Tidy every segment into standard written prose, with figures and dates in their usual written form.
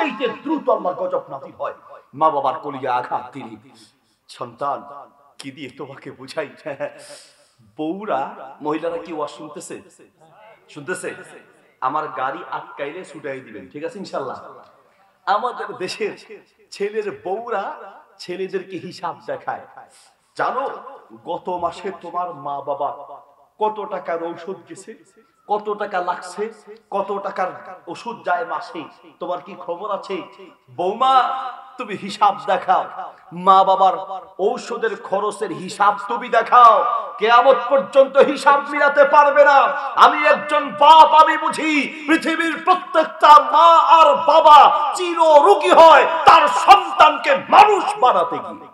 চাইতে দ্রুত আল্লাহর গজব নাযিল হয়। মা বাবার কলিজা আঘাত দিলি। সন্তান কি দিয়ে তোমাকে বুঝাই? বউরা, মহিলারা কি ওয়াজ শুনতেছে? শুনতেছে? আমার গাড়ি আটকাইলে ছুটাই দিবেন, ঠিক আছে ইনশাআল্লাহ। আমাদের দেশের ছেলের বউরা ছেলেদেরকে হিসাব দেখায়। জানো গত মাসে তোমার মা বাবা কত টাকার ঔষধ গেছে, কত টাকা লাগছে, কত টাকার ওষুধ যায় মাসে, তোমার কি খবর আছে? বৌমা তুমি হিসাব দেখাও, মা বাবার ঔষধের খরচের হিসাব তুমি দেখাও। কিয়ামত পর্যন্ত হিসাব মিলাতে পারবে না। আমি একজন বাপ, আমি বুঝি পৃথিবীর প্রত্যেকটা মা আর বাবা চির রোগী হয় তার সন্তানকে মানুষ বানাতে গিয়ে।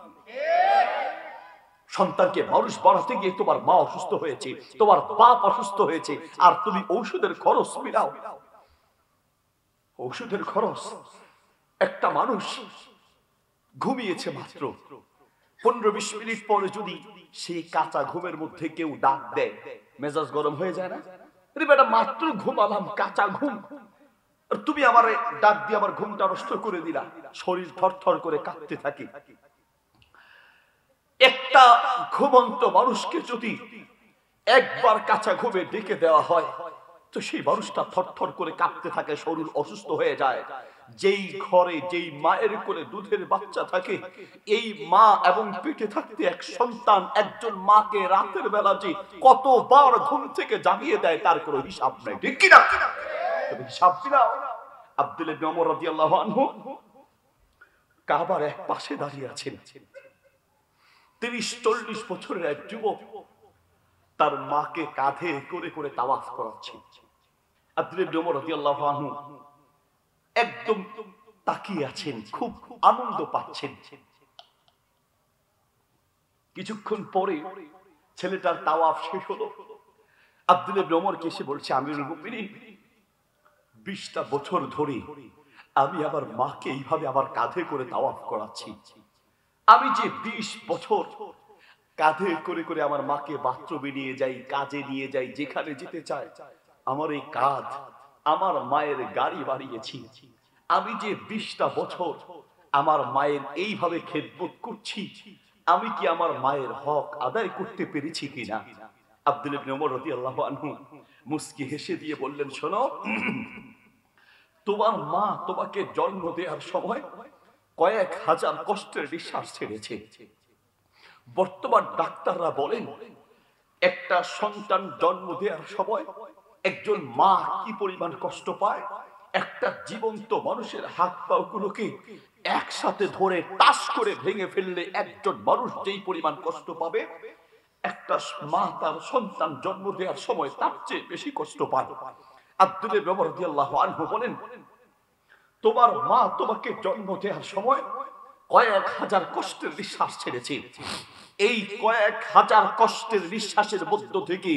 সন্তানকে মানুষ বানাতে গিয়ে তোমার মা অসুস্থ হয়েছে, তোমার বাপ অসুস্থ হয়েছে, আর তুমি ঔষধের খরচ মিলাও। ঔষধের খরচ। একটা মানুষ ঘুমিয়েছে মাত্র 15-20 মিনিট পরে যদি সেই কাঁচা ঘুমের মধ্যে কেউ ডাক দেয়, মেজাজ গরম হয়ে যায় না? আরে বেটা মাত্র ঘুমালাম, কাঁচা ঘুম, আর তুমি আমার ডাক দিয়ে আমার ঘুমটা নষ্ট করে দিলা। শরীর থরথর করে কাঁপতে থাকে। একটা ঘুমন্ত মানুষকে যদি একবার কাঁচা ঘুমে ডেকে দেওয়া হয় তো সেই মানুষটা থরথর করে কাঁপতে থাকে, শরীর অসুস্থ হয়ে যায়। যেই ঘরে যেই মায়ের কোলে দুধের বাচ্চা থাকে, এই মা এবং পেটে থাকতে এক সন্তান একজন মাকে রাতের বেলা যে কতবার ঘুম থেকে জাগিয়ে দেয় তার কোনো হিসাব নাই, ঠিক কি না? তবে হিসাব দিলাও। আব্দুল্লাহ ইবনে ওমর রাদিয়াল্লাহু আনহু কাবার এক পাশে দাঁড়িয়ে আছেন। 30-40 বছরের এক যুবক তার মাকে কাঁধে করে করে তাওয়াফ করাচ্ছে। আব্দুল্লাহ ইবনে ওমর রাদিয়াল্লাহু আনহু একদম তাকিয়ে আছেন, খুব আনন্দ পাচ্ছেন। কিছুক্ষণ পরে ছেলেটার তাওয়াফ শেষ হলো। আব্দুল্লাহ ইবনে ওমর এসে বলছে, আমিরুল মুমিনিন, 20টা বছর ধরে আমি আমার মাকে এইভাবে আমার কাঁধে করে তাওয়াফ করাচ্ছি। আমি যে 20 বছর কাঁধে করে করে আমার মাকে বাথরুমে নিয়ে যাই, কাজে নিয়ে যাই, যেখানে যেতে চাই, আমার এই কাঁধ আমার মায়ের গাড়ি বাড়িয়েছি। আমি যে 20টা বছর আমার মায়ের এইভাবে খেদমত করছি, আমি কি আমার মায়ের হক আদায় করতে পেরেছি কিনা? আব্দুল্লাহ ইবনে ওমর রাদিয়াল্লাহু আনহু মুস্কি হেসে দিয়ে বললেন, শোনো, তোমার মা তোমাকে জন্ম দেওয়ার সময় কয়েক হাজার কষ্টের নিঃশ্বাস ছেড়েছে। বর্তমান ডাক্তাররা বলেন একটা সন্তান জন্ম দেওয়ার সময় একজন মা কি পরিমাণ কষ্ট পায়। একটা জীবন্ত মানুষের হাত পা গুলোকে একসাথে ধরে টাস করে ভেঙে ফেললে একজন মানুষ যেই পরিমাণ কষ্ট পাবে, একটা মা তার সন্তান জন্ম দেওয়ার সময় তার চেয়ে বেশি কষ্ট পায়। আব্দুল্লাহ ইবনে ওমর রাদিয়াল্লাহু আনহু বলেন, তোমার মা তোমাকে জন্ম দেওয়ার সময় কয়েক হাজার কষ্টের নিঃশ্বাস ছেড়েছে। এই কয়েক হাজার কষ্টের নিঃশ্বাসের মধ্য থেকে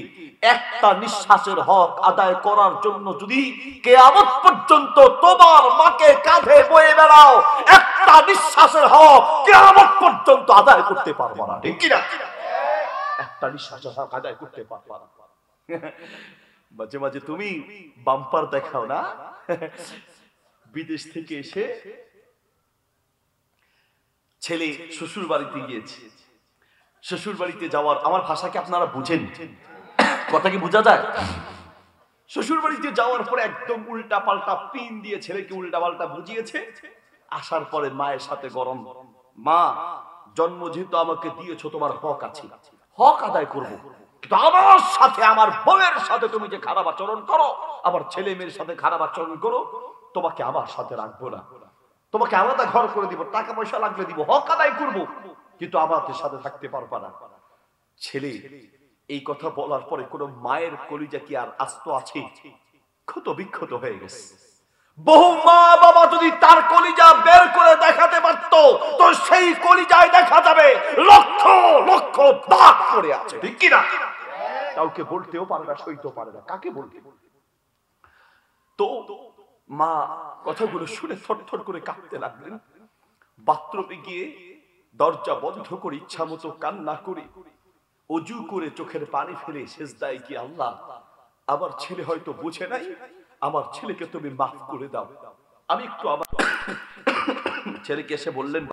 একটা নিঃশ্বাসের হক আদায় করার জন্য যদি কিয়ামত পর্যন্ত তোমার মাকে কাঁধে বয়ে বেড়াও, একটা নিঃশ্বাসের হক কিয়ামত পর্যন্ত আদায় করতে পারবে না, ঠিক কি না? একটা নিঃশ্বাসের হক আদায় করতে পারবে না। মাঝে মাঝে তুমি বাম্পার দেখাও না? বিদেশ থেকে এসে ছেলে শ্বশুর বাড়িতে গিয়েছে। শ্বশুর বাড়িতে যাওয়ার, আমার ভাষাকে আপনারা বুঝেন, কথা কি বোঝা যায়? শ্বশুর বাড়িতে যাওয়ার পরে একদম উল্টা পাল্টা পিন দিয়ে ছেলেকে উল্টা পাল্টা বুঝিয়েছে। আসার পরে মায়ের সাথে গরম, মা জন্ম যেহেতু আমাকে দিয়েছো, তোমার হক আছে, হক আদায় করবো, কিন্তু আমার সাথে, আমার বউয়ের সাথে তুমি যে খারাপ আচরণ করো, আমার ছেলে মেয়ের সাথে খারাপ আচরণ করো, তোমাকে আমার সাথে রাখবো না, তোমাকে আলাদা ঘর করে দিব, টাকা পয়সা লাগলে দিব, হক আদায় করবো, কিন্তু আমাদের সাথে থাকতে পারবা না। ছেলে এই কথা বলার পরে কোন মায়ের কলিজা কি আর আস্ত আছে? ক্ষত বিক্ষত হয়ে গেছে। বহু মা বাবা যদি তার কলিজা বের করে দেখাতে পারত তো সেই কলিজায় দেখা যাবে লক্ষ লক্ষ দাগ পড়ে আছে, ঠিক কি না? কাউকে বলতেও পারে না, সইতেও পারে না, কাকে বলতে? তো মা কথাগুলো শুনে থরথর করে কাঁপতে লাগলেন। বাথরুমে গিয়ে দরজা বন্ধ করে ইচ্ছা মতো কান্না করে অজু করে চোখের পানি ফেলে সেজদায় গিয়ে, আল্লাহ, আমার ছেলে হয়তো বুঝে নাই, আমার ছেলেকে তুমি মাফ করে দাও, আমি একটু আবার ছেলেকে এসে বললেন,